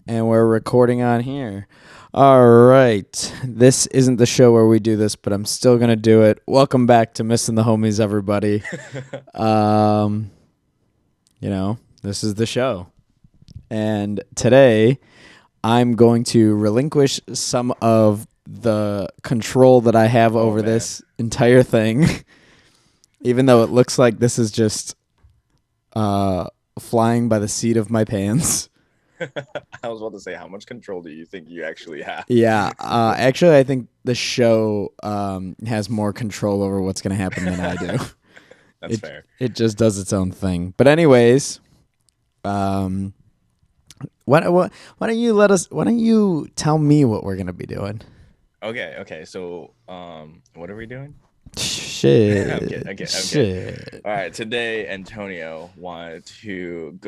And we're recording on here. All right. This isn't the show where we do this, but I'm still going to do it. Welcome back to Missing the Homies, everybody. Um, this is the show. And today I'm going to relinquish some of the control that I have over this entire thing. Even though it looks like this is just flying by the seat of my pants. I was about to say, how much control do you think you actually have? Yeah, actually, I think the show has more control over what's going to happen than I do. That's fair. It just does its own thing. But anyways, why don't you let us? Why don't you tell me what we're going to be doing? Okay. So, what are we doing? Shit. Okay. Shit. All right. Today, Antonio wanted to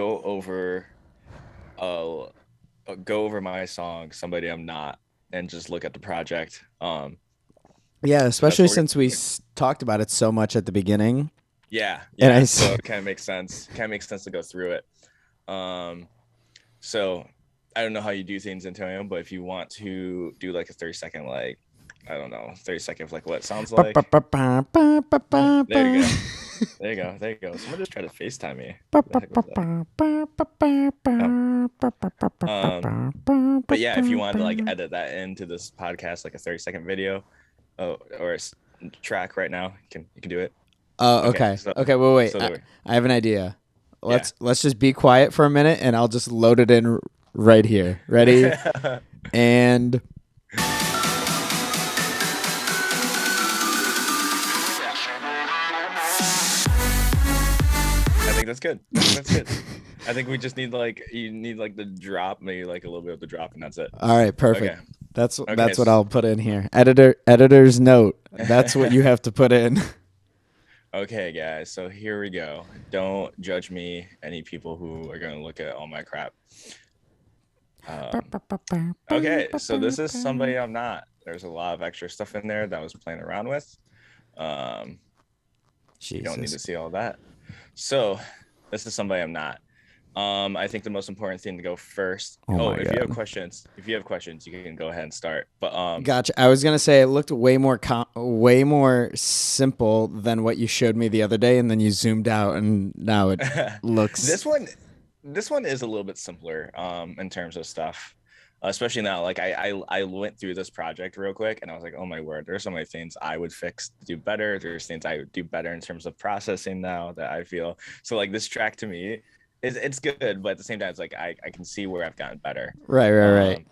uh, go over my song, "Somebody I'm Not," and just look at the project. Yeah, especially what since we talked about it so much at the beginning. Yeah. And So it kind of makes sense. Kind of makes sense to go through it. So I don't know how you do things, Antonio, but if you want to do like a 30-second, like, I don't know, 30 seconds of like what it sounds like. There you go. There you go. Someone just tried to FaceTime me. What the heck was that? But yeah, if you wanted to like edit that into this podcast, like a 30-second video, or a track right now, you can do it. Oh, okay. Okay, wait. So I have an idea. Let's just be quiet for a minute, and I'll just load it in right here. Ready? And I think that's good. That's good. I think we just need you need like the drop, maybe like a little bit of the drop, and that's it. All right, perfect. Okay. That's what I'll put in here. Editor's note. That's what you have to put in. Okay, guys. So here we go. Don't judge me, any people who are gonna look at all my crap. Okay, so this is Somebody I'm Not. There's a lot of extra stuff in there that I was playing around with. You don't need to see all that. So this is Somebody I'm Not. I think the most important thing to go first. If you have questions, you can go ahead and start. But gotcha. I was gonna say it looked way more simple than what you showed me the other day, and then you zoomed out, and now it looks. This one is a little bit simpler in terms of stuff, especially now. Like I went through this project real quick, and I was like, oh my word, there's so many things I would fix to do better. There's things I would do better in terms of processing now that I feel. So like this track to me, it's good, but at the same time, it's like I can see where I've gotten better. Right.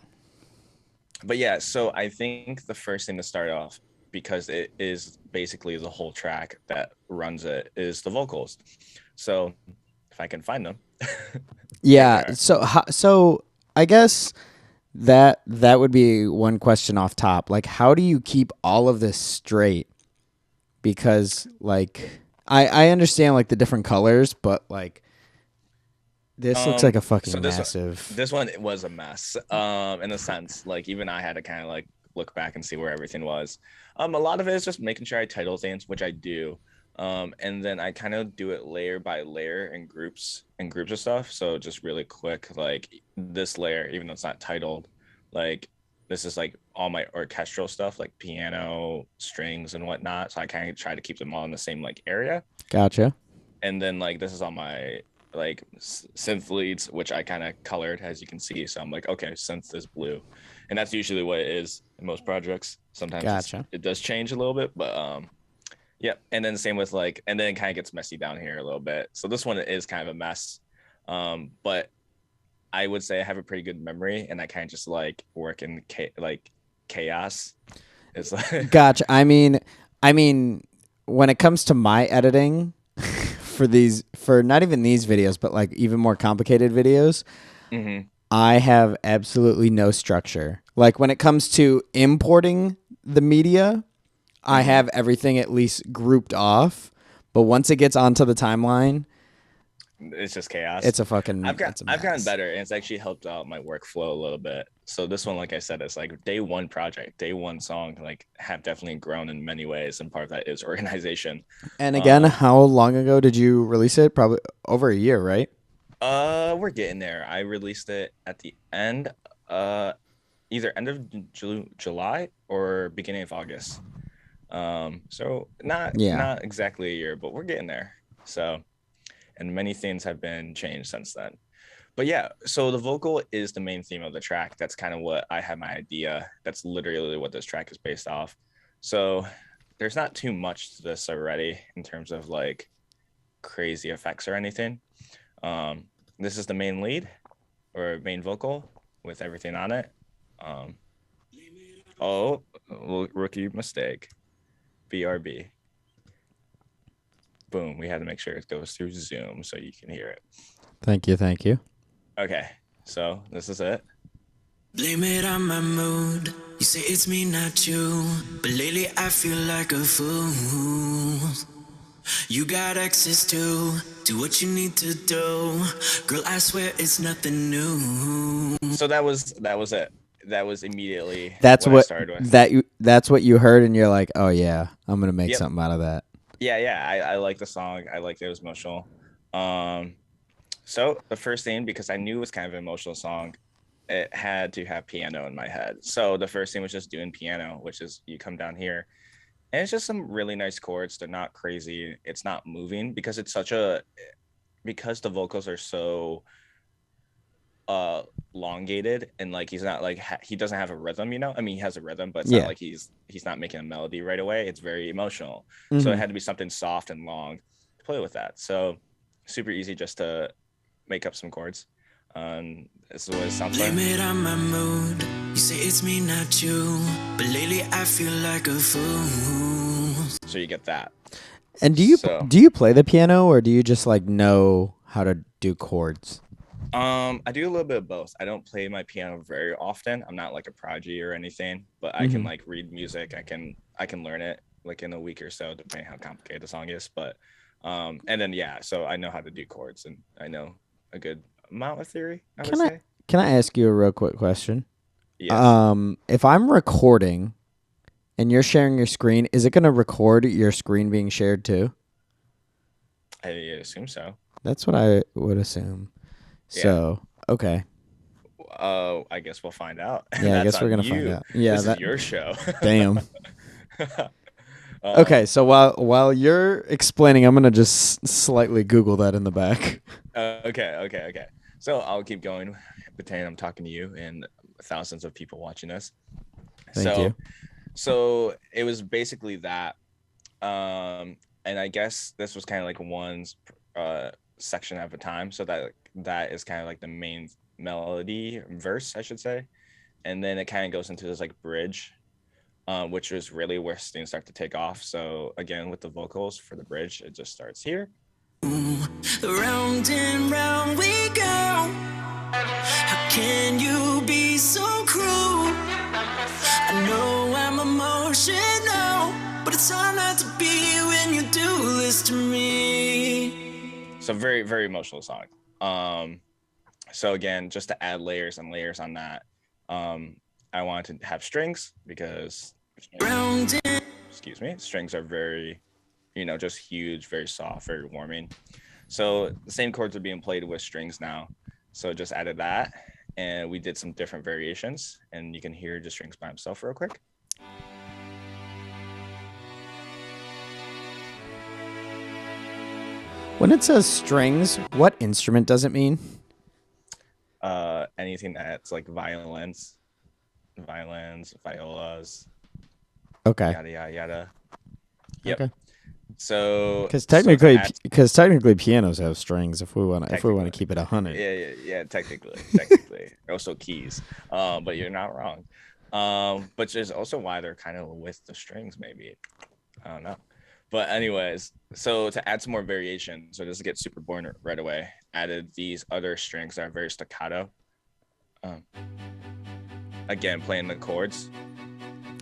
But yeah, so I think the first thing to start off, because it is basically the whole track that runs it, is the vocals. So if I can find them. Yeah. So I guess that would be one question off top. Like, how do you keep all of this straight? Because like I understand like the different colors, but like this looks like a fucking massive. This one was a mess. In a sense, like even I had to kind of like look back and see where everything was. A lot of it is just making sure I title things, which I do. And then I kind of do it layer by layer in groups of stuff. So just really quick, like this layer, even though it's not titled, like this is like all my orchestral stuff, like piano, strings, and whatnot. So I kind of try to keep them all in the same like area. Gotcha. And then like this is all my like synth leads, which I kind of colored, as you can see. So I'm like, okay, synth is blue, and that's usually what it is in most projects. Sometimes it does change a little bit, but yeah. And then the same with like, and then it kind of gets messy down here a little bit. So this one is kind of a mess, but I would say I have a pretty good memory, and I kind of just like work in chaos. It's like gotcha. I mean, when it comes to my editing for not even these videos, but like even more complicated videos, I have absolutely no structure. Like when it comes to importing the media, I have everything at least grouped off. But once it gets onto the timeline, it's just chaos. It's a fucking. I've gotten better, and it's actually helped out my workflow a little bit. So this one, like I said, it's like day one project, day one song. Like have definitely grown in many ways, and part of that is organization. And again, how long ago did you release it? Probably over a year, right? We're getting there. I released it at the end, uh, either end of July or beginning of August. So Yeah. not exactly a year, but we're getting there. So, and many things have been changed since then. But yeah, so the vocal is the main theme of the track. That's kind of what I had my idea. That's literally what this track is based off. So there's not too much to this already in terms of like crazy effects or anything. Um, this is the main lead or main vocal with everything on it. Um, oh, rookie mistake. BRB. Boom. We had to make sure it goes through Zoom so you can hear it. Thank you. Thank you. Okay. So this is it. Blame it on my mood. You say it's me, not you. But lately I feel like a fool. You got access to do what you need to do. Girl, I swear it's nothing new. So that was it. That was immediately That's what I started with. That's what you heard, and you're like, oh yeah, I'm gonna make Yep. something out of that. Yeah. I like the song. I liked it was emotional. So the first thing, because I knew it was kind of an emotional song, it had to have piano in my head. So the first thing was just doing piano, which is you come down here, and it's just some really nice chords. They're not crazy. It's not moving because because the vocals are so elongated, and like he's not like he doesn't have a rhythm, you know. I mean, he has a rhythm, but it's not like he's not making a melody right away. It's very emotional. So it had to be something soft and long to play with that. So super easy just to make up some chords. This is what it sounds like. Blame it on my mood. You say it's me, not you. But lately I feel like a fool. So you get that. And do you play the piano, or do you just like know how to do chords? I do a little bit of both. I don't play my piano very often. I'm not like a prodigy or anything, but I can like read music. I can learn it like in a week or so, depending how complicated the song is. But and then yeah, so I know how to do chords, and I know a good amount of theory, I would say. Can I ask you a real quick question? Yes. If I'm recording and you're sharing your screen, is it going to record your screen being shared too? I assume so. That's what I would assume. Yeah. So, okay. I guess we'll find out. Yeah, I guess we're going to find out. Yeah, this is your show. Damn. Okay, so while you're explaining, I'm going to just slightly Google that in the back. Okay. So I'll keep going, pretending I'm talking to you and thousands of people watching us. Thank you. So it was basically that. And I guess this was kind of like one section at a time. So that is kind of like the main melody verse, I should say. And then it kind of goes into this like bridge, which is really where things start to take off. So again, with the vocals for the bridge, it just starts here. Round and round we go. How can you be so cruel? I know I'm emotional, but it's hard not to be when you do this to me. So very, very emotional song. So again, just to add layers and layers on that, I wanted to have strings because strings are very, just huge, very soft, very warming. So the same chords are being played with strings now. So just added that, and we did some different variations, and you can hear just strings by himself real quick. When it says strings, what instrument does it mean? Anything that's like violins, violas. Okay. Yada yada yada. Yep. Okay. So because technically pianos have strings. If we want to keep it 100. Yeah. Technically, also keys. But you're not wrong. But there's also why they're kind of with the strings. Maybe I don't know. But anyways, so to add some more variation, so it doesn't get super boring right away, added these other strings that are very staccato. Again, playing the chords.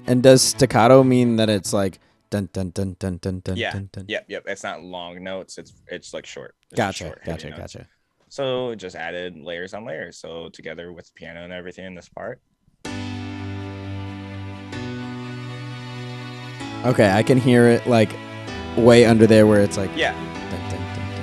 And does staccato mean that it's like dun dun dun dun dun dun dun dun? Yep. It's not long notes. It's like short. Gotcha. So it just added layers on layers. So together with the piano and everything in this part. Okay, I can hear it like way under there where it's like yeah. Dun, dun, dun, dun,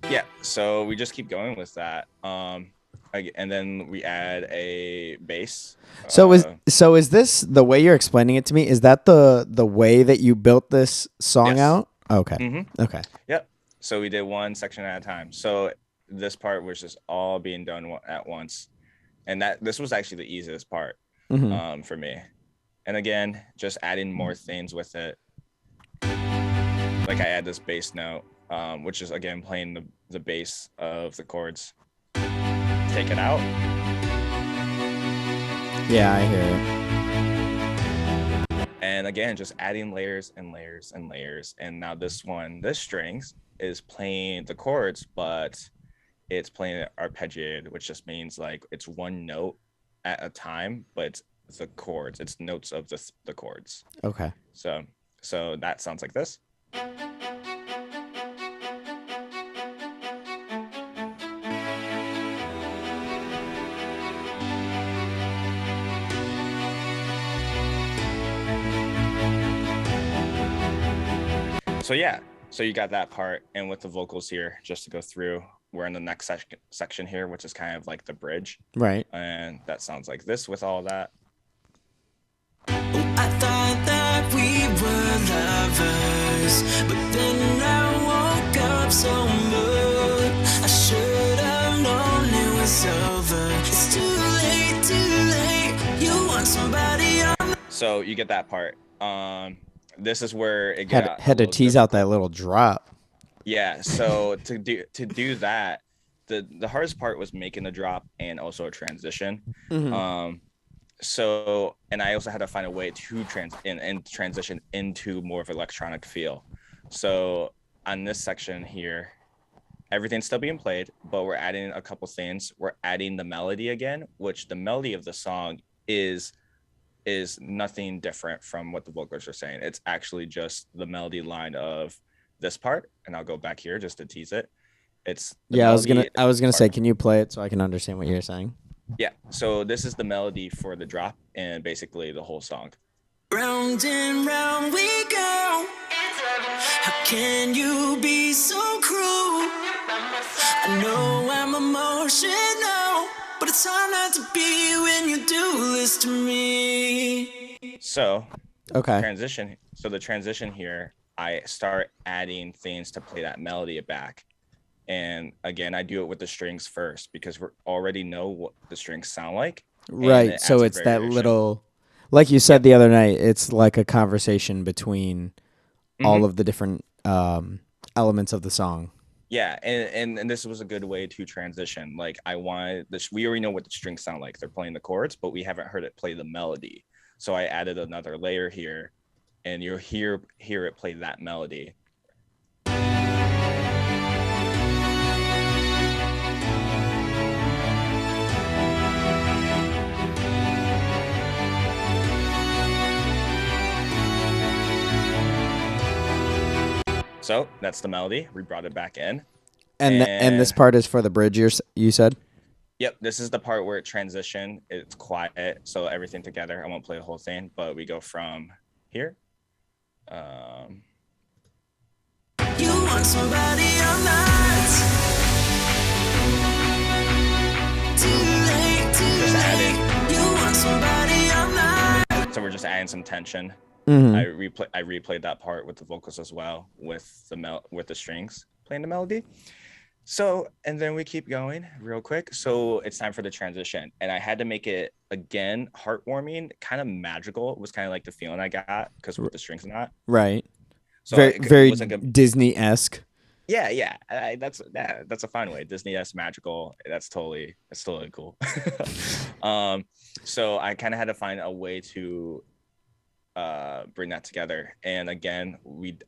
Yeah, so we just keep going with that. And then we add a bass. So is this the way you're explaining it to me? Is that the way that you built this song Yes. out? Okay. Mm-hmm. Okay. Yep. So we did one section at a time. So this part was just all being done at once, and this was actually the easiest part for me. And again, just adding more things with it. Like I add this bass note, which is again playing the bass of the chords. Take it out. Yeah, I hear it. And again, just adding layers and layers and layers. And now this strings is playing the chords, but it's playing it arpeggiated, which just means like it's one note at a time, but it's the chords. It's notes of the chords. Okay. So that sounds like this. So yeah, so you got that part, and with the vocals here, just to go through, we're in the next section here, which is kind of like the bridge. Right. And that sounds like this with all that. I thought that we were lovers, but then I woke up so mood. I should have known it was over. It's too late. You want somebody on. So you get that part. This is where it had to tease out that little drop. Yeah. So to do that, the hardest part was making the drop and also a transition. Mm-hmm. So, and I also had to find a way to transition into more of an electronic feel. So on this section here, everything's still being played, but we're adding a couple things. We're adding the melody again, which the melody of the song is nothing different from what the vocals are saying. It's actually just the melody line of this part, and I'll go back here just to tease it. I was gonna say, can you play it so I can understand what you're saying? Yeah, so this is the melody for the drop and basically the whole song. Round and round we go. How can you be so cruel? I know I'm emotional, but it's hard not to be when you do this to me. So, okay. Transition. So the transition here, I start adding things to play that melody back. And again, I do it with the strings first because we already know what the strings sound like. Right. So it's that little, like you said the other night, it's like a conversation between all of the different elements of the song. Yeah. And this was a good way to transition. Like I wanted this, we already know what the strings sound like. They're playing the chords, but we haven't heard it play the melody. So I added another layer here, and you'll hear it play that melody. So that's the melody. We brought it back in. And this part is for the bridge, you said? Yep, this is the part where it transition. It's quiet, so everything together. I won't play the whole thing, but we go from here. You want somebody or not? Too late. You want somebody or not? So we're just adding some tension. Mm-hmm. I replayed that part with the vocals as well, with the strings playing the melody. So, and then we keep going real quick. So it's time for the transition, and I had to make it again heartwarming, kind of magical. It was kind of like the feeling I got because with the strings and that. Right. So very like Disney-esque. Yeah. That's a fine way. Disney-esque, magical. That's totally cool. So I kind of had to find a way to bring that together, and again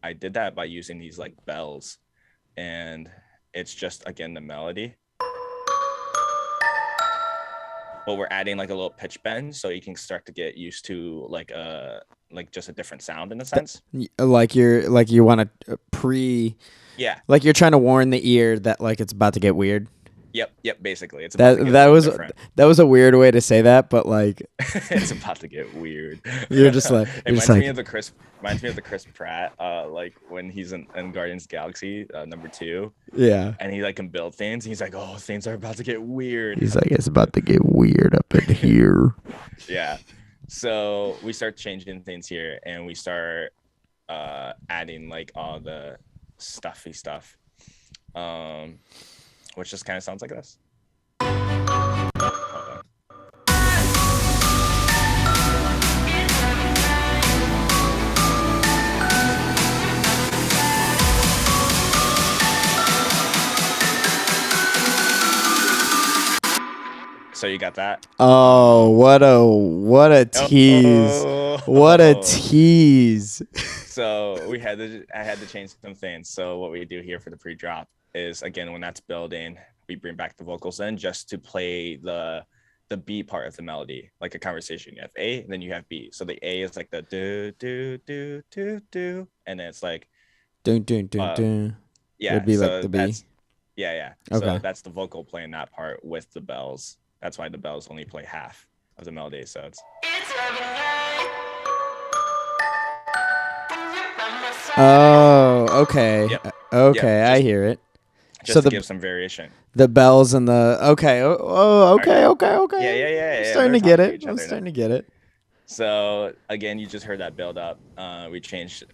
I did that by using these like bells, and it's just again the melody, but we're adding like a little pitch bend so you can start to get used to like just a different sound in a sense, like you want to like you're trying to warn the ear that like it's about to get weird. Yep. Basically, it's about that was a weird way to say that, but like it's about to get weird. You're just like it reminds me of the Chris Pratt, like when he's in Guardians of the Galaxy #2. Yeah, and he like can build things. And he's like, oh, things are about to get weird. He's like, it's about to get weird up in here. Yeah. So we start changing things here, and we start adding like all the stuffy stuff, which just kind of sounds like this. So you got that? Oh, what a tease! What a tease! So I had to change some things. So what we do here for the pre-drop is, again, when that's building, we bring back the vocals in just to play the B part of the melody, like a conversation. You have A, then you have B. So the A is like the do do do do do, and then it's like dun dun dun dun. Yeah, would be like the B. Yeah. Okay. So that's the vocal playing that part with the bells. That's why the bells only play half of the melody. So it's. Oh, okay. Yep. Okay, Yep. I hear it. Just to give some variation. The bells and the okay. Oh, okay. Yeah. I'm starting to get it. So again, you just heard that build up. We changed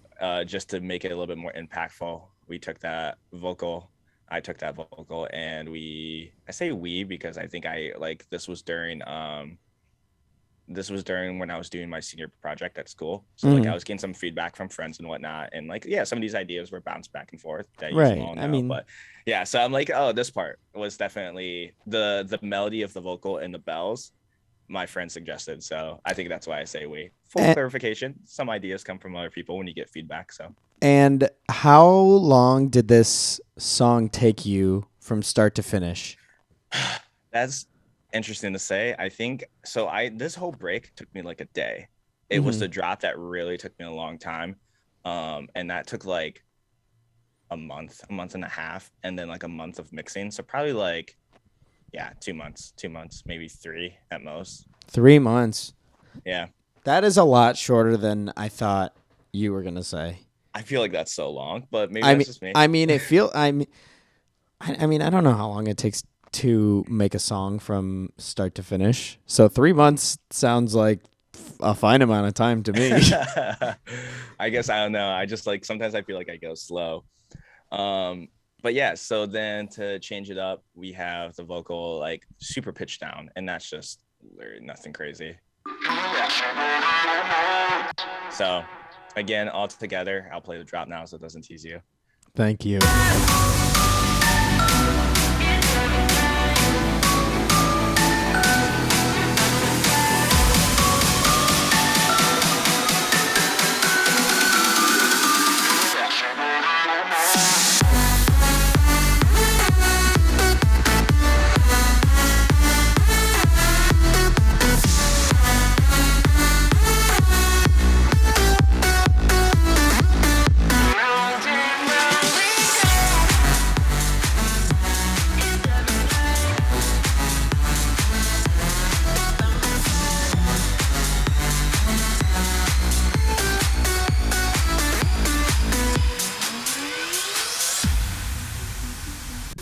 just to make it a little bit more impactful. We took that vocal. I took that vocal, and I say we because I think this was during when I was doing my senior project at school. So like I was getting some feedback from friends and whatnot, and like some of these ideas were bounced back and forth that you all know. But yeah, so I'm like, oh, this part was definitely the melody of the vocal and the bells my friend suggested. So I think that's why I say we. Full clarification, some ideas come from other people when you get feedback. So. And how long did this song take you from start to finish? That's interesting to say. I think so. This whole break took me like a day. It was the drop that really took me a long time, and that took like a month and a half, and then like a month of mixing. So probably like 2 months, maybe 3 at most. 3 months. Yeah, that is a lot shorter than I thought you were gonna say. I feel like that's so long, but maybe that's just me. I mean, I don't know how long it takes to make a song from start to finish. So 3 months sounds like a fine amount of time to me. I guess I don't know. I just like sometimes I feel like I go slow. But yeah, so then to change it up, we have the vocal like super pitched down, and that's just nothing crazy. So again, all together, I'll play the drop now so it doesn't tease you. Thank you.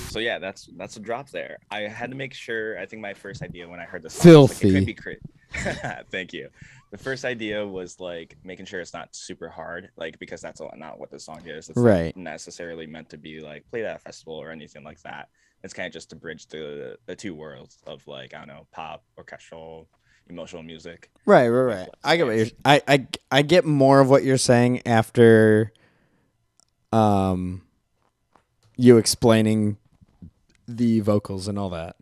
So yeah, that's a drop there. I had to make sure. I think my first idea when I heard this filthy. Like, it could be Thank you. The first idea was like making sure it's not super hard, like because that's not what the song is. It's not necessarily meant to be like played at a festival or anything like that. It's kind of just to bridge the two worlds of like, I don't know, pop, orchestral, emotional music. Right. I get what you're. I get more of what you're saying after, you explaining the vocals and all that.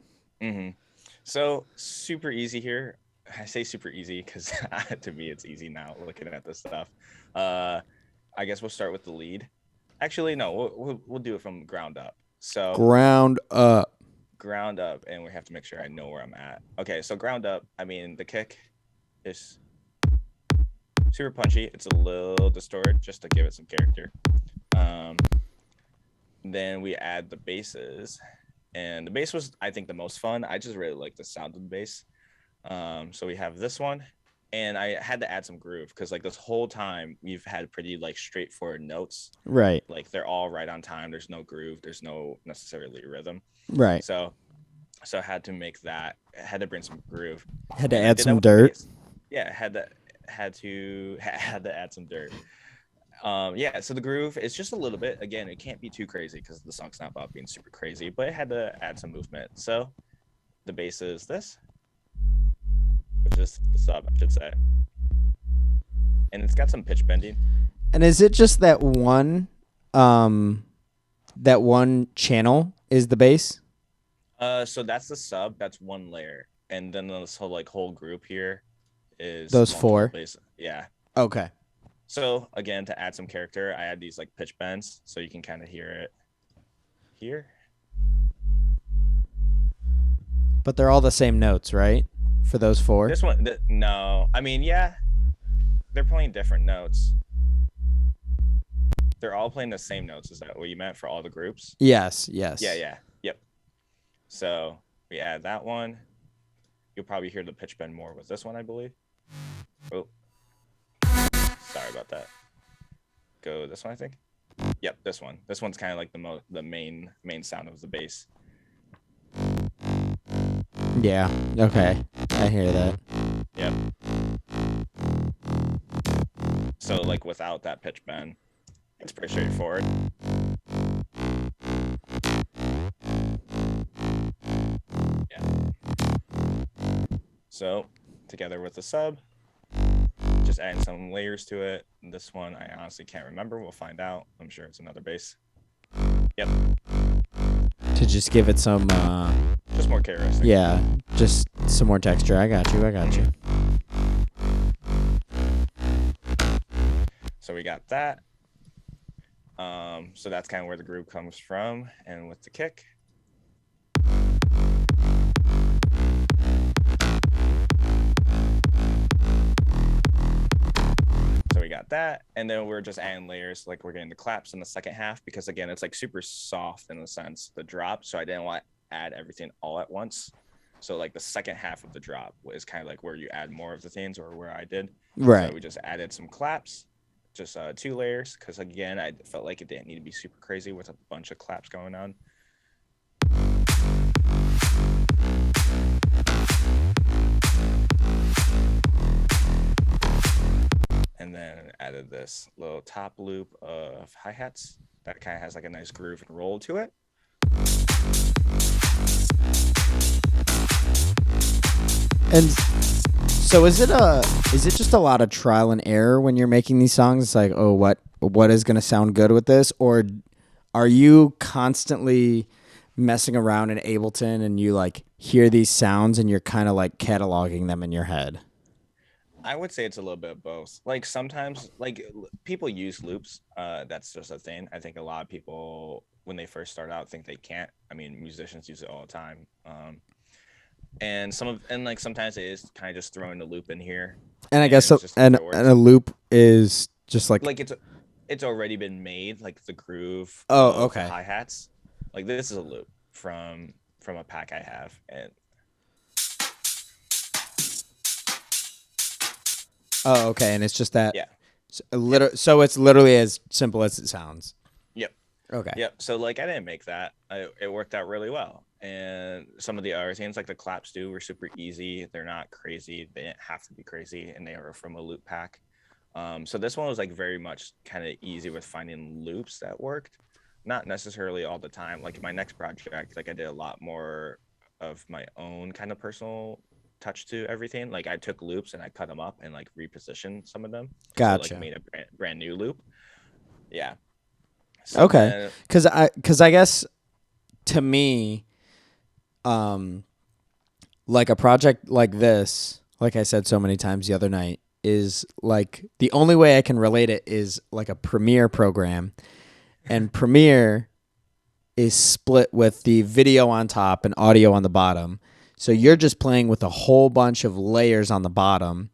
So super easy here. I say super easy because to me it's easy now looking at this stuff. I guess we'll start with the lead. Actually, no, we'll do it from ground up. So ground up, and we have to make sure I know where I'm at. Okay, so ground up. I mean, the kick is super punchy. It's a little distorted just to give it some character. Then we add the basses. And the bass was, I think, the most fun. I just really like the sound of the bass. So we have this one, and I had to add some groove because like this whole time we've had pretty like straightforward notes. Right. Like they're all right on time. There's no groove. There's no necessarily rhythm. Right. So I had to make that. I had to bring some groove. Had to add some dirt. Yeah, had to add some dirt. Yeah, so the groove is just a little bit. Again, it can't be too crazy because the song's not about being super crazy, but it had to add some movement. So the bass is this, which is the sub, I should say, and it's got some pitch bending. And is it just that one channel is the bass? So that's the sub. That's one layer, and then this whole group here is those four. Bass. Yeah. Okay. So again, to add some character, I add these like pitch bends, so you can kind of hear it here. But they're all the same notes, right? For those four. This one, no. I mean, yeah, they're playing different notes. They're all playing the same notes. Is that what you meant for all the groups? Yes. Yeah. Yep. So we add that one. You'll probably hear the pitch bend more with this one, I believe. Oh, sorry about that. Go this one, I think. Yep, this one. This one's kind of like the main sound of the bass. Yeah. Okay. I hear that. Yep. So like without that pitch bend, it's pretty straightforward. Yeah. So together with the sub, just adding some layers to it. This one I honestly can't remember. We'll find out. I'm sure it's another bass. Yep. To just give it some just more characteristic. Yeah, just some more texture. I got you. So we got that. So that's kind of where the groove comes from, and with the kick. So we got that, and then we're just adding layers, like we're getting the claps in the second half, because again, it's like super soft in the sense, the drop, so I didn't want to add everything all at once. So like the second half of the drop is kind of like where you add more of the things, or where I did. Right. So we just added some claps, just 2 layers, because again, I felt like it didn't need to be super crazy with a bunch of claps going on. And then added this little top loop of hi-hats that kind of has like a nice groove and roll to it. And so is it just a lot of trial and error when you're making these songs? It's like, oh, what is going to sound good with this? Or are you constantly messing around in Ableton and you like hear these sounds and you're kind of like cataloging them in your head? I would say it's a little bit of both. Like sometimes, like people use loops. That's just a thing. I think a lot of people, when they first start out, think they can't. I mean, musicians use it all the time. And sometimes it is kind of just throwing the loop in here. And I guess so, and a loop is just like it's already been made, like the groove. Oh, okay. Hi-hats. Like this is a loop from a pack I have, and oh, okay, and it's just that. Yeah. So it's literally as simple as it sounds. Yep. Okay. Yep. So like I didn't make that. It worked out really well. And some of the other things like the claps were super easy. They're not crazy. They didn't have to be crazy, and they were from a loop pack. So this one was like very much kind of easy with finding loops that worked. Not necessarily all the time. Like my next project, like I did a lot more of my own kind of personal touch to everything. Like I took loops and I cut them up and like repositioned some of them. Gotcha. So, like made a brand new loop. Yeah. So okay. Because I guess to me, like a project like this, like I said so many times the other night, is like the only way I can relate it is like a Premiere program, and Premiere is split with the video on top and audio on the bottom. So you're just playing with a whole bunch of layers on the bottom.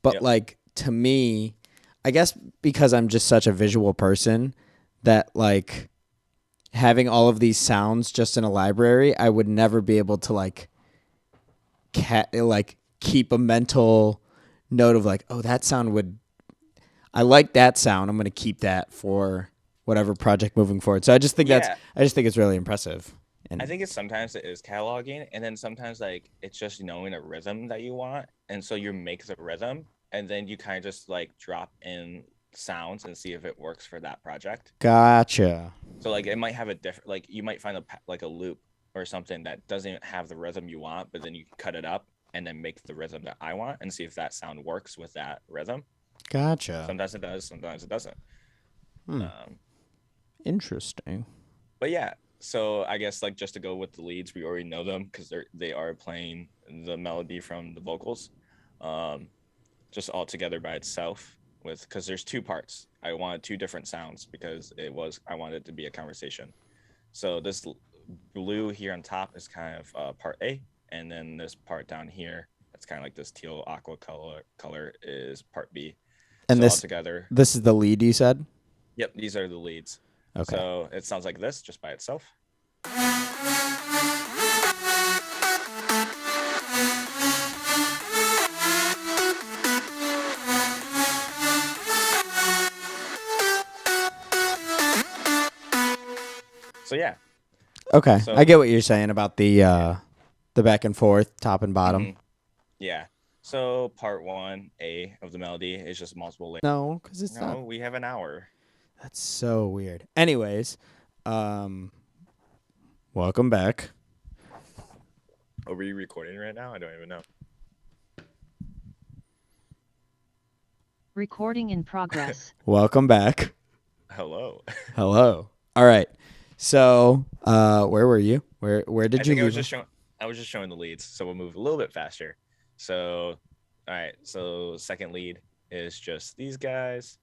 But like to me, I guess because I'm just such a visual person, that like having all of these sounds just in a library, I would never be able to like keep a mental note of like, oh, that sound would. I like that sound. I'm going to keep that for whatever project moving forward. So I just think it's really impressive. And I think it is cataloging, and then sometimes like it's just knowing a rhythm that you want, and so you make the rhythm, and then you kind of just like drop in sounds and see if it works for that project. Gotcha. So like it might have a different, like you might find a loop or something that doesn't have the rhythm you want, but then you cut it up and then make the rhythm that I want and see if that sound works with that rhythm. Gotcha. Sometimes it does, sometimes it doesn't. Interesting. But yeah. So I guess like just to go with the leads, we already know them because they are playing the melody from the vocals, just all together by itself. Because there's two parts. I wanted two different sounds because I wanted it to be a conversation. So this blue here on top is kind of part A, and then this part down here that's kind of like this teal aqua color is part B. And so all together. This is the lead you said? Yep, these are the leads. Okay. So it sounds like this just by itself. So yeah. Okay, I get what you're saying about the back and forth, top and bottom. Mm-hmm. Yeah. So part 1A of the melody is just multiple layers. No, because it's not. No, we have an hour. That's so weird. Anyways, welcome back. Are we recording right now? I don't even know. Recording in progress. Welcome back. Hello. Hello. All right. So, where were you? Where did you leave? I was just showing the leads, so we'll move a little bit faster. So, all right. So, second lead is just these guys.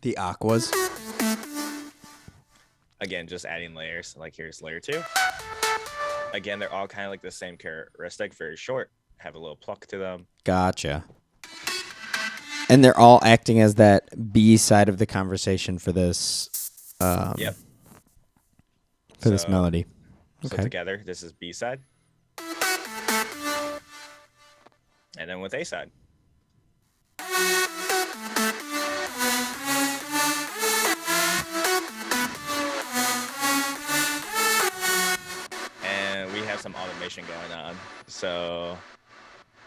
The aquas. Again, just adding layers. Like here's layer 2. Again, they're all kind of like the same characteristic, very short, have a little pluck to them. Gotcha. And they're all acting as that B side of the conversation for this. Yep. For this melody. Okay. So together, this is B side. And then with A side. And we have some automation going on. So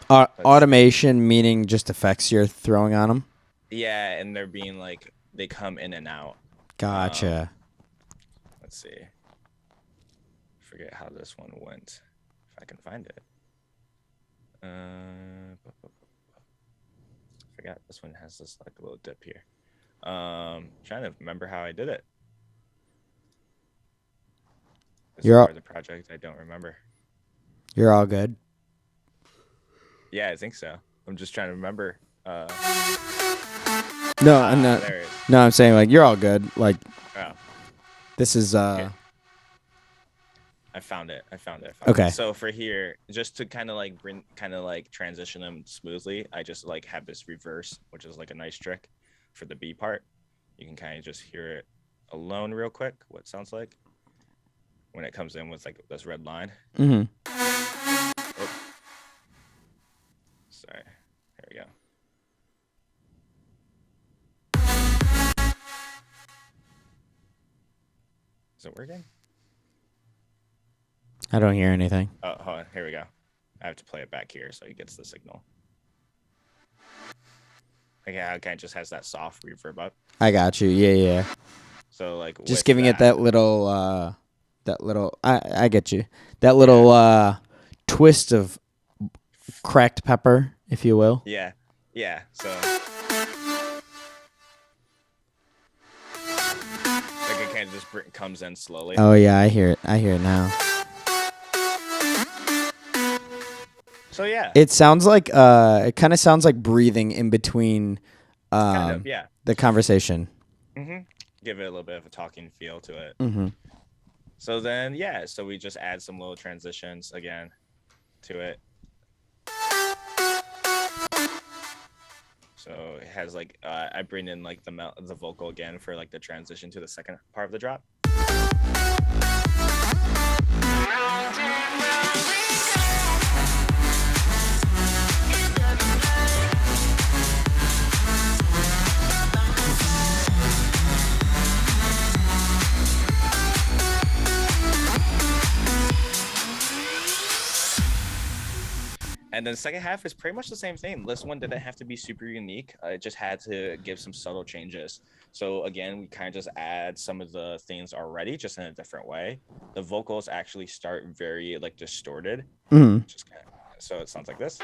automation meaning just effects you're throwing on them? Yeah, and they're being like, they come in and out. Gotcha. Let's see. Forget how this one went. If I can find it. Forgot this one has this like a little dip here. Trying to remember how I did it. This is part of the project I don't remember. You're all good. Yeah, I think so. I'm just trying to remember. No, I'm not. No, I'm saying like you're all good. Like, this is. Okay. I found it. Okay. So for here, just to kind of like transition them smoothly, I just like have this reverse, which is like a nice trick for the B part. You can kind of just hear it alone real quick. What it sounds like when it comes in with like this red line. Mm-hmm. Oh. Sorry. Here we go. Is it working? I don't hear anything. Oh, hold on. Here we go. I have to play it back here so he gets the signal. Okay, it kind of just has that soft reverb up. I got you. Yeah. So like just giving it that little I get you. That little twist of cracked pepper, if you will. Yeah. So like it kind of just comes in slowly. Oh yeah, I hear it now. So yeah, it sounds like it kind of sounds like breathing in between the conversation. Mm-hmm. Give it a little bit of a talking feel to it. Mm-hmm. So then so we just add some little transitions again to it. So it has like I bring in like the vocal again for like the transition to the second part of the drop. And then the second half is pretty much the same thing. This one didn't have to be super unique. It just had to give some subtle changes. So again, we kind of just add some of the things already, just in a different way. The vocals actually start very like distorted. Just so it sounds like this.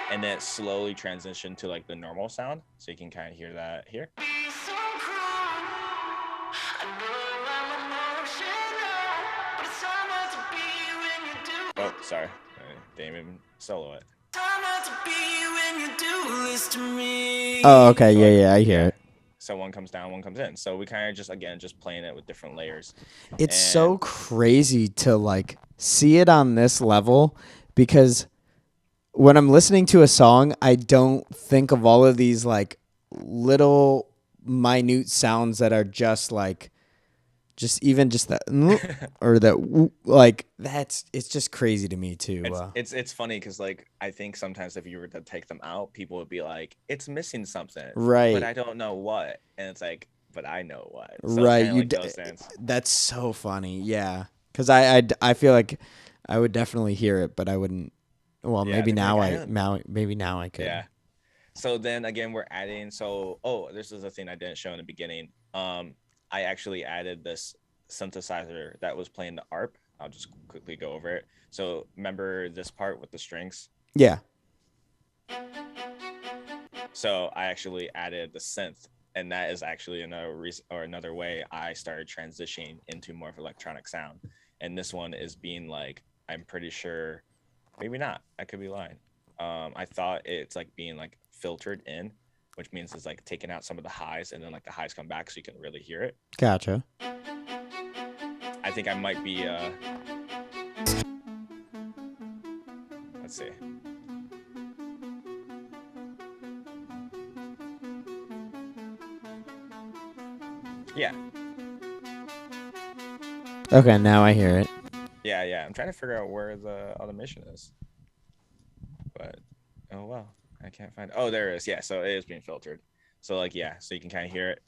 And then it slowly transition to like the normal sound. So you can kind of hear that here. Oh, sorry. Didn't even solo it. Oh, okay. Yeah, I hear it. So one comes down, one comes in. So we kind of just playing it with different layers. It's so crazy to like see it on this level, because when I'm listening to a song, I don't think of all of these like little minute sounds that are just like just that or that like it's just crazy to me too. It's funny because like I think sometimes if you were to take them out, people would be like, it's missing something, right? But I don't know what, and it's like, but I know what, so right? That's so funny, yeah. Because I feel like I would definitely hear it, but I wouldn't. Well, yeah, maybe now I could. Yeah. So then again, we're adding. So this is a thing I didn't show in the beginning. I actually added this synthesizer that was playing the ARP. I'll just quickly go over it. So remember this part with the strings? Yeah. So I actually added the synth, and that is actually another way I started transitioning into more of electronic sound. And this one is being like, I'm pretty sure, maybe not, I could be lying. I thought it's like being like filtered in, which means it's like taking out some of the highs, and then like the highs come back so you can really hear it. Gotcha. I think I might be let's see. Yeah. Okay, now I hear it. Yeah. I'm trying to figure out where the automation is. But oh well. I can't find it. Oh, there it is. Yeah, so it is being filtered. So like, yeah, so you can kind of hear it.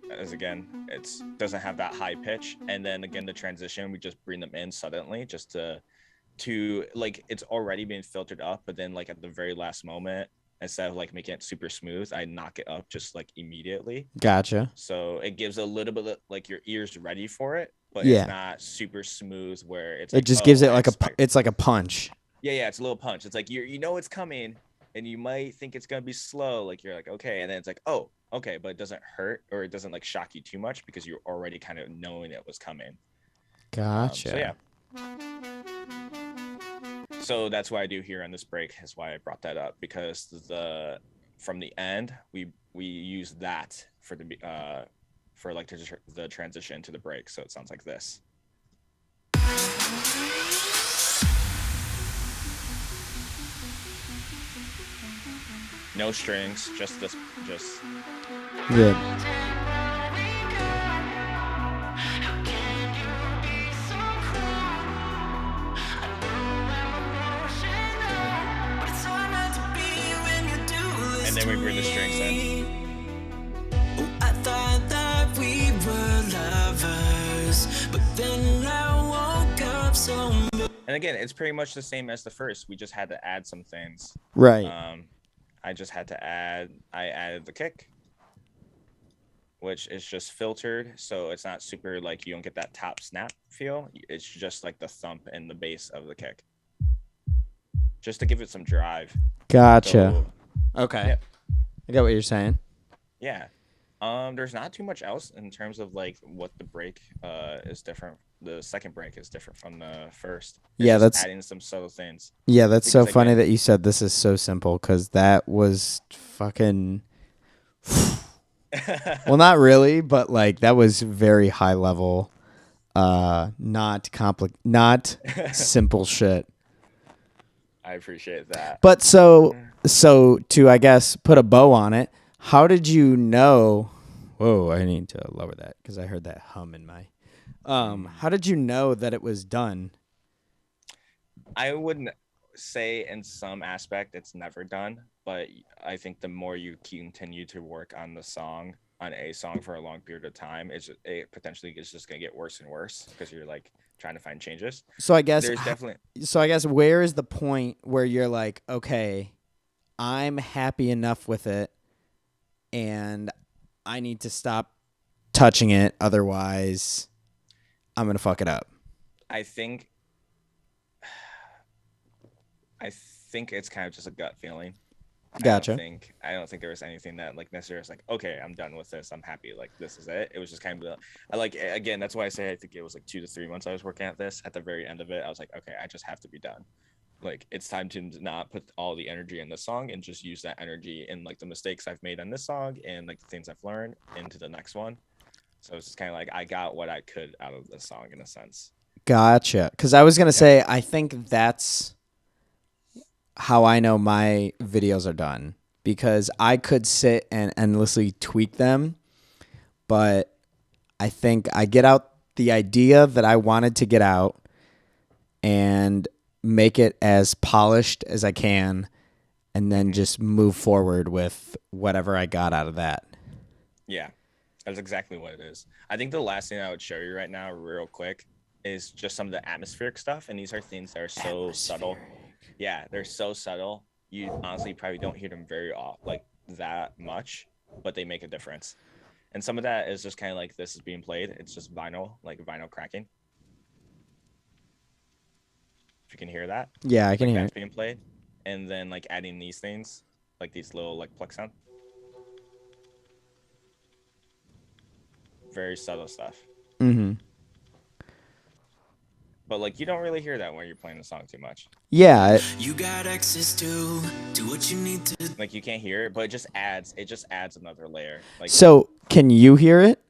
As again, it doesn't have that high pitch. And then again, the transition, we just bring them in suddenly just to like, it's already being filtered up, but then like at the very last moment, instead of like making it super smooth, I knock it up just like immediately. Gotcha. So it gives a little bit of, like your ears ready for it, but it's not super smooth where it's. It like, just gives it like it's like a punch. Yeah, it's a little punch. It's like you know it's coming, and you might think it's gonna be slow. Like you're like, okay, and then it's like, oh, okay, but it doesn't hurt or it doesn't like shock you too much because you're already kind of knowing it was coming. Gotcha. So yeah. So that's why I do here on this break is why I brought that up, because from the end we use that for like the transition to the break. So it sounds like this. No strings, just this, yeah. And then we bring the strings in. I thought that we were lovers, but then I woke up so. And again, it's pretty much the same as the first. We just had to add some things. Right. I added the kick, which is just filtered. So it's not super like, you don't get that top snap feel. It's just like the thump and the bass of the kick. Just to give it some drive. Gotcha. Okay. Yep. I get what you're saying. Yeah. There's not too much else in terms of like what the break is different. The second break is different from the first. Yeah, that's adding some subtle things. Yeah, that's so funny that you said this is so simple, because that was fucking. Well, not really, but like that was very high level, not simple shit. I appreciate that. But so So to, I guess, put a bow on it, how did you know? Whoa, I need to lower that because I heard that hum in my. How did you know that it was done? I wouldn't say in some aspect it's never done, but I think the more you continue to work on a song for a long period of time, it potentially is just gonna get worse and worse because you're like trying to find changes. So I guess there's definitely. So I guess where is the point where you're like, okay, I'm happy enough with it, and I need to stop touching it, otherwise I'm gonna fuck it up. I think it's kind of just a gut feeling. Gotcha. I don't think there was anything that like necessarily was like, okay, I'm done with this. I'm happy. Like this is it. It was just kind of again, that's why I say I think it was like 2 to 3 months I was working at this. At the very end of it, I was like, okay, I just have to be done. Like it's time to not put all the energy in the song and just use that energy in like the mistakes I've made on this song and like the things I've learned into the next one. So it's just kind of like I got what I could out of the song in a sense. Gotcha. Because I was gonna say, I think that's how I know my videos are done, because I could sit and endlessly tweak them, but I think I get out the idea that I wanted to get out and make it as polished as I can, and then just move forward with whatever I got out of that. Yeah, that's exactly what it is. I think the last thing I would show you right now real quick is just some of the atmospheric stuff, and these are things that are so subtle. Yeah, they're so subtle. You honestly probably don't hear them very often, like that much, but they make a difference. And some of that is just kind of like this is being played. It's just vinyl, like vinyl cracking. If you can hear that. Yeah, I can hear that's it being played. And then like adding these things, like these little like pluck sound. Very subtle stuff. Mm-hmm. But like you don't really hear that when you're playing the song too much. Yeah. You got access to do what you need to. Like you can't hear it, but it just adds another layer. Like so can you hear it?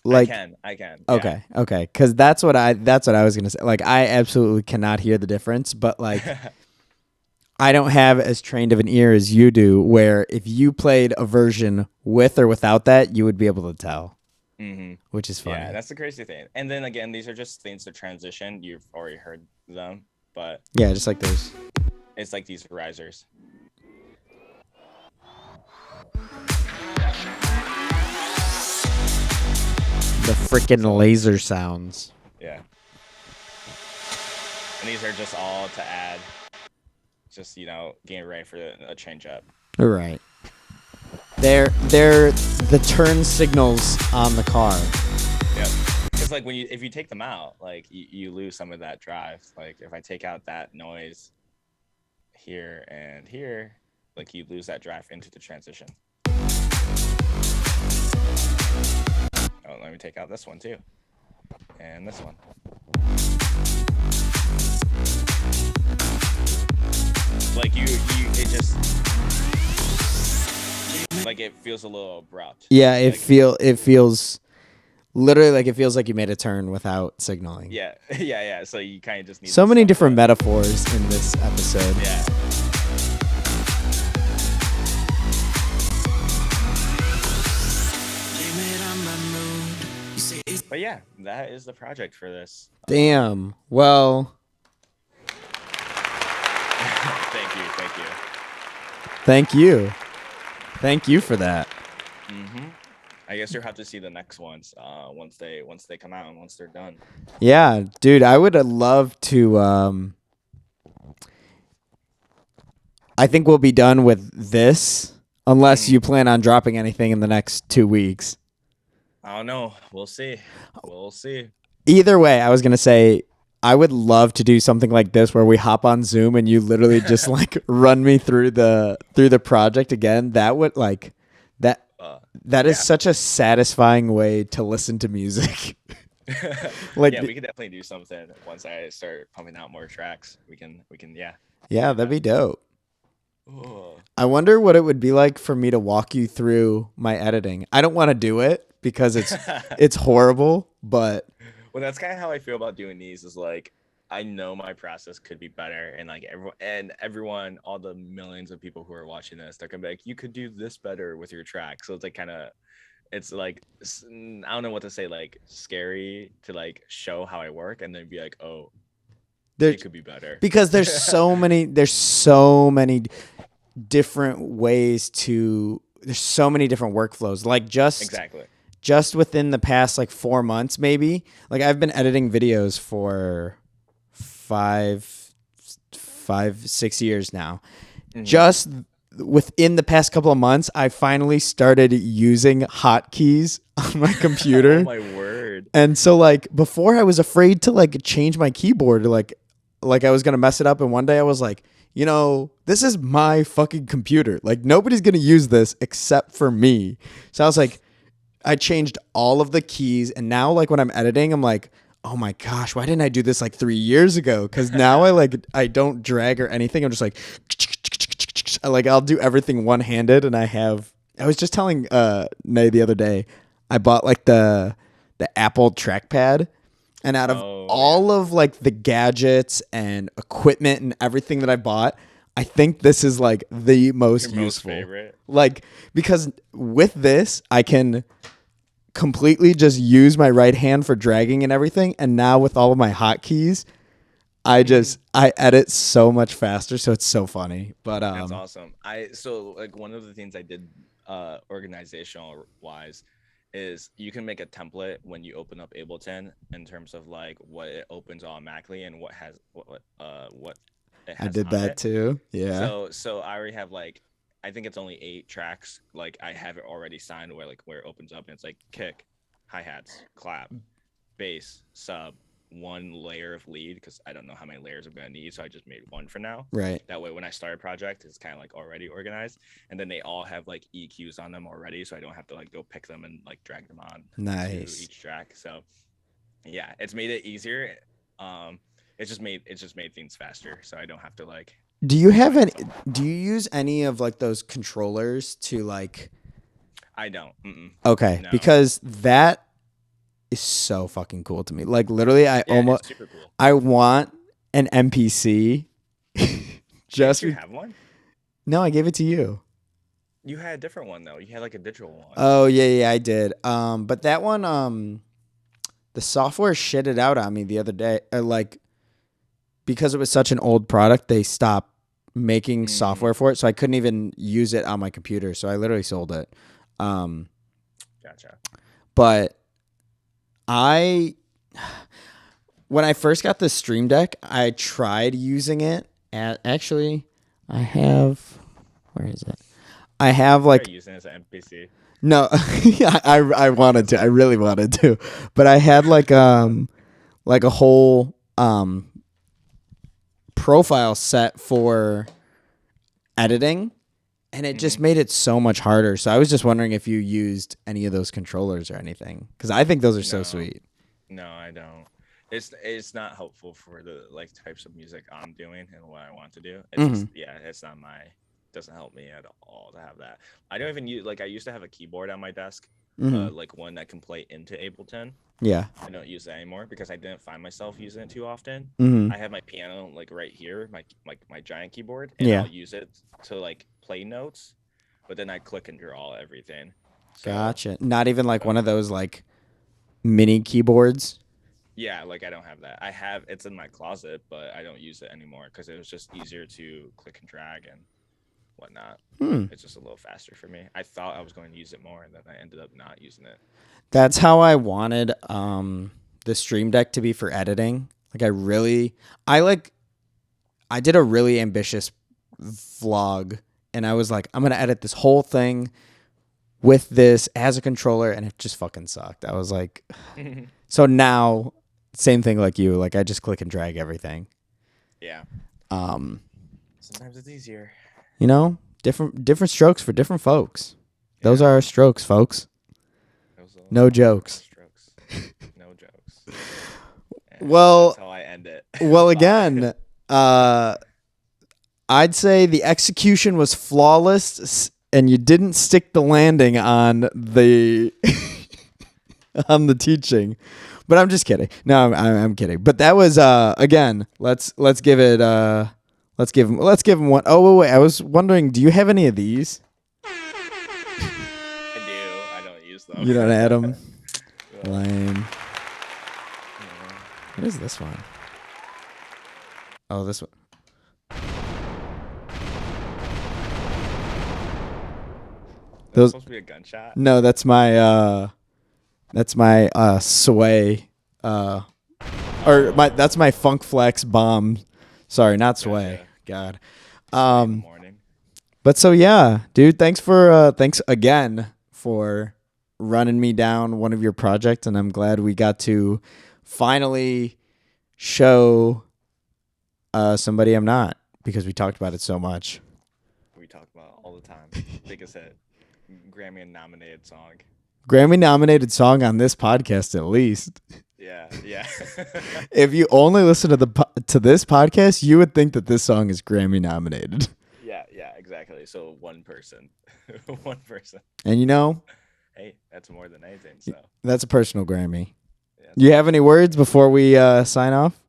Like I can. Okay, yeah. Okay, because that's what I was gonna say. Like I absolutely cannot hear the difference, but like I don't have as trained of an ear as you do, where if you played a version with or without that, you would be able to tell. Mm-hmm. Which is funny. Yeah, that's the crazy thing. And then again, these are just things to transition. You've already heard them, but yeah, just like those. It's like these risers. The freaking laser sounds. Yeah. And these are just all to add, just getting ready for a change up. Right. They're the turn signals on the car. Yep. It's like if you take them out, like you lose some of that drive. Like if I take out that noise here and here, like you lose that drive into the transition. Oh, let me take out this one too. And this one. Like it just like it feels a little abrupt. Yeah, it feels literally like it feels like you made a turn without signaling. Yeah. So you kind of just need so many different metaphors in this episode. Yeah. But yeah, that is the project for this. Damn. Well. Thank you for that. Mm-hmm. I guess you'll have to see the next ones once they come out and once they're done. Yeah, dude, I would love to. I think we'll be done with this unless you plan on dropping anything in the next 2 weeks. I don't know. We'll see. Either way, I was going to say I would love to do something like this where we hop on Zoom and you literally just like run me through the project again. That would like that is such a satisfying way to listen to music. Like we could definitely do something once I start pumping out more tracks. We can Yeah, that'd be dope. I wonder what it would be like for me to walk you through my editing. I don't want to do it because it's horrible, but well, that's kind of how I feel about doing these. Is like I know my process could be better, and like everyone, all the millions of people who are watching this, they're gonna be like, you could do this better with your track. So it's like kind of, it's like, I don't know what to say, like scary to like show how I work, and then be like, oh, it could be better, because there's so many different ways to. There's so many different workflows. Like just within the past like 4 months, maybe. Like I've been editing videos for 6 years now. Mm-hmm. Just within the past couple of months, I finally started using hotkeys on my computer. Oh my word. And so like before I was afraid to like change my keyboard, like I was going to mess it up. And one day I was like, you know, this is my fucking computer. Like nobody's going to use this except for me. So I was like, I changed all of the keys. And now like when I'm editing, I'm like, oh my gosh, why didn't I do this like 3 years ago? Because now I don't drag or anything. I'm just like I'll do everything one-handed. And I was just telling Nay the other day, I bought like the Apple trackpad. And out of all of like the gadgets and equipment and everything that I bought, I think this is like the most useful. Most favorite. Like, because with this, I can completely just use my right hand for dragging and everything. And now with all of my hotkeys, I edit so much faster. So it's so funny. But that's awesome. So like one of the things I did organizational wise is you can make a template when you open up Ableton in terms of like what it opens automatically and what it has I did that too. Yeah. So I already have like, I think it's only 8 tracks. Like I have it already signed where it opens up and it's like kick, hi-hats, clap, bass, sub, 1 layer of lead, because I don't know how many layers I'm gonna need, so I just made 1 for now. Right. That way when I start a project, it's kind of like already organized, and then they all have like EQs on them already, so I don't have to like go pick them and like drag them on to each track. So yeah, it's made it easier. It's just made things faster, so I don't have to like. Do you use any of like those controllers to like? I don't. Mm-mm. Okay, no. Because that is so fucking cool to me. Like literally, it's super cool. I want an MPC. Just you have one? No, I gave it to you. You had a different one though. You had like a digital one. Oh yeah, I did. But that one, the software shitted out on me the other day. Like because it was such an old product, they stopped making software for it, so I couldn't even use it on my computer. So I literally sold it. Gotcha. But when I first got the Stream Deck, I tried using it. Actually, I have. Where is it? I have like using it as an MPC. No, I wanted to. I really wanted to, but I had like a whole profile set for editing, and it just made it so much harder. So I was just wondering if you used any of those controllers or anything, because I think those are so sweet. No, I don't. It's not helpful for the like types of music I'm doing and what I want to do. It's just, it's not doesn't help me at all to have that. I don't even use, like, I used to have a keyboard on my desk, like one that can play into Ableton. Yeah. I don't use that anymore because I didn't find myself using it too often. I have my piano like right here, my giant keyboard, and I'll use it to like play notes, but then I click and draw everything. So, gotcha. Not even like one of those like mini keyboards. Yeah, like I don't have that. It's in my closet, but I don't use it anymore because it was just easier to click and drag and whatnot. It's just a little faster for me. I thought I was going to use it more, and then I ended up not using it. That's how I wanted the Stream Deck to be for editing. Like I did a really ambitious vlog, and I was like, I'm gonna edit this whole thing with this as a controller, and it just fucking sucked. I was like, so now same thing like you. Like I just click and drag everything. Yeah. Sometimes it's easier. You know, different strokes for different folks. Yeah. Those are our strokes, folks. No jokes. Strokes. No jokes. Well, that's how I end it. Well, again, I'd say the execution was flawless, and you didn't stick the landing on the on the teaching. But I'm just kidding. No, I'm kidding. But that was again. Let's give it. Let's give him one. Oh wait. I was wondering. Do you have any of these? I do. I don't use them. You don't add them. Yeah. Lame. Yeah. What is this one? Oh, this one. That's supposed to be a gunshot. No, that's my sway. That's my Funk Flex bomb. Sorry, not sway. Gotcha. God. In the morning. But so yeah, dude, thanks again for running me down one of your projects, and I'm glad we got to finally show somebody I'm not, because we talked about it so much. We talk about it all the time. Biggest hit. Grammy nominated song. Grammy nominated song on this podcast, at least. Yeah. If you only listen to this podcast, you would think that this song is Grammy nominated. Yeah, exactly. So one person. And you know, hey, that's more than anything. So that's a personal Grammy. Yeah, you have any words before we sign off?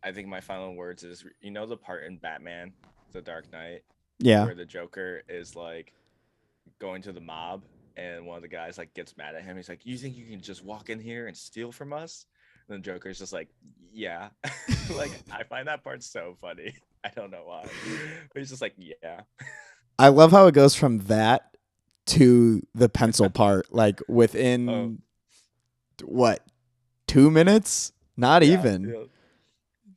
I think my final words is, the part in Batman, The Dark Knight, where the Joker is like going to the mob, and one of the guys like gets mad at him. He's like, "You think you can just walk in here and steal from us?" And the Joker's just like, "Yeah." Like, I find that part so funny. I don't know why, but he's just like, "Yeah." I love how it goes from that to the pencil part, like within 2 minutes? Not even. Yeah.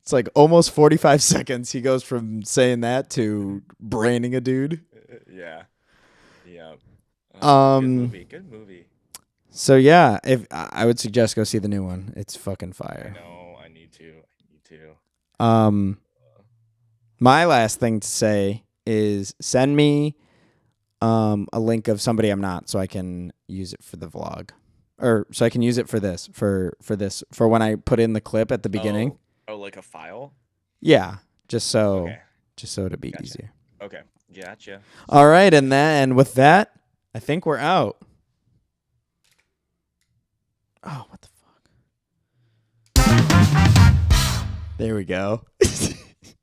It's like almost 45 seconds. He goes from saying that to braining a dude. Yeah. Good movie. So yeah, if I would suggest go see the new one. It's fucking fire. I know. I need to. My last thing to say is send me a link of somebody I'm not, so I can use it for the vlog, or so I can use it for this for when I put in the clip at the beginning. Oh, like a file? Yeah, just so it'd be easier. Okay, gotcha. All right, and with that, I think we're out. Oh, what the fuck? There we go.